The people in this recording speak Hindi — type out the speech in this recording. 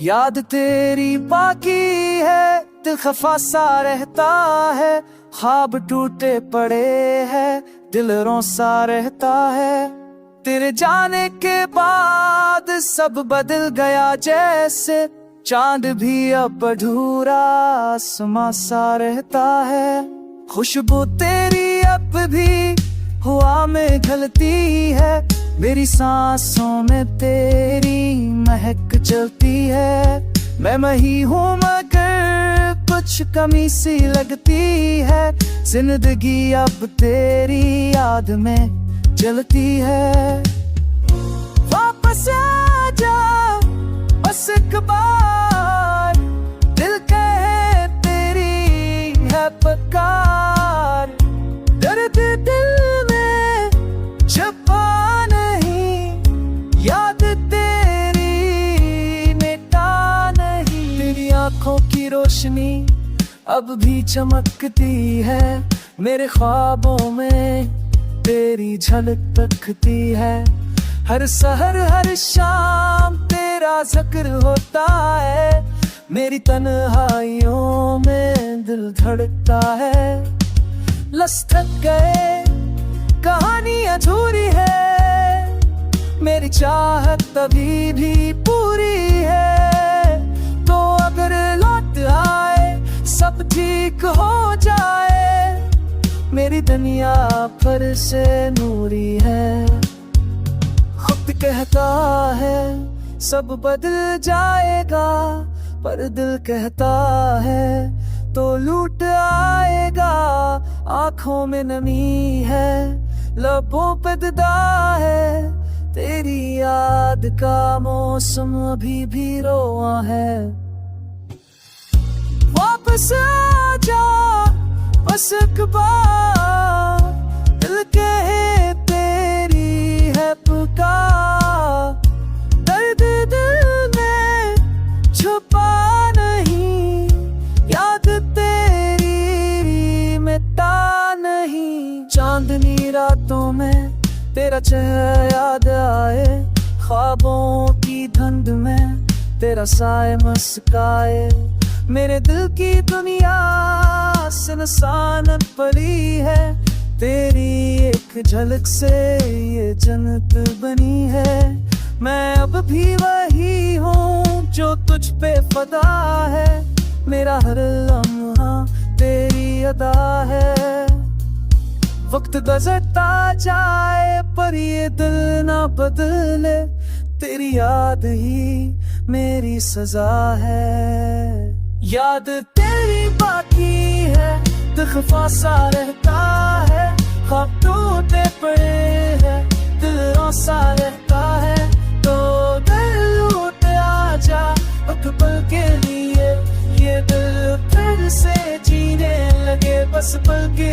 याद तेरी बाकी है, दिल खफा सा रहता है, ख्वाब टूटे पड़े हैं, दिल रोसा रहता है। तेरे जाने के बाद सब बदल गया, जैसे चांद भी अब अधूरा आसमां सा रहता है। खुशबू तेरी अब भी हवा में ढलती है, मेरी सांसों में तेरी महक चलती है। मैं ही हूँ मगर कुछ कमी सी लगती है, जिंदगी अब तेरी याद में जलती है। वापस आ जा बस एक बार, दिल कहे तेरी है पुकार। दर्द दिल में छुपा नहीं, याद तेरी मिटा नहीं। तेरी आंखों की रोशनी अब भी चमकती है, मेरे ख्वाबों में तेरी झलक तकती है। हर सहर हर शाम तेरा जिक्र होता है, मेरी तन्हाइयों में दिल धड़कता है। लफ्ज़ थक गए, कहानी अधूरी है, मेरी चाहत तभी भी पूरी है। तो अगर लौट आए सब ठीक हो जाए, मेरी दुनिया फिर से नूरी है। खुद कहता है सब बदल जाएगा, पर दिल कहता है तो लूट आएगा। आंखों में नमी है, लबों पे ददा है, तेरी याद का मौसम अभी भी रोआ है। वापस आ जा बस एक बार, दिल कहे तेरी है पुकार। दर्द दिल में छुपा नहीं, याद तेरी मिटा नहीं। चांदनी रातों में तेरा चेहरा याद आए, ख्वाबों की धुंध में तेरा साए मुस्काए। मेरे दिल की दुनिया सुनसान पड़ी है, तेरी एक झलक से ये जन्नत बनी है। मैं अब भी वही हूँ जो तुझ पे फदा है, मेरा हर लम्हा तेरी अदा है। वक्त गुजरता जाए पर ये दिल ना बदले, तेरी याद ही मेरी सजा है। याद तेरी बाकी है, दिल खफा सा रहता है, ख्वाब टूटे पड़े हैं, दिल रोसा रहता है। तो दिल लूट आ जा एक पल के लिए, ये दिल फिर से जीने लगे बस पल के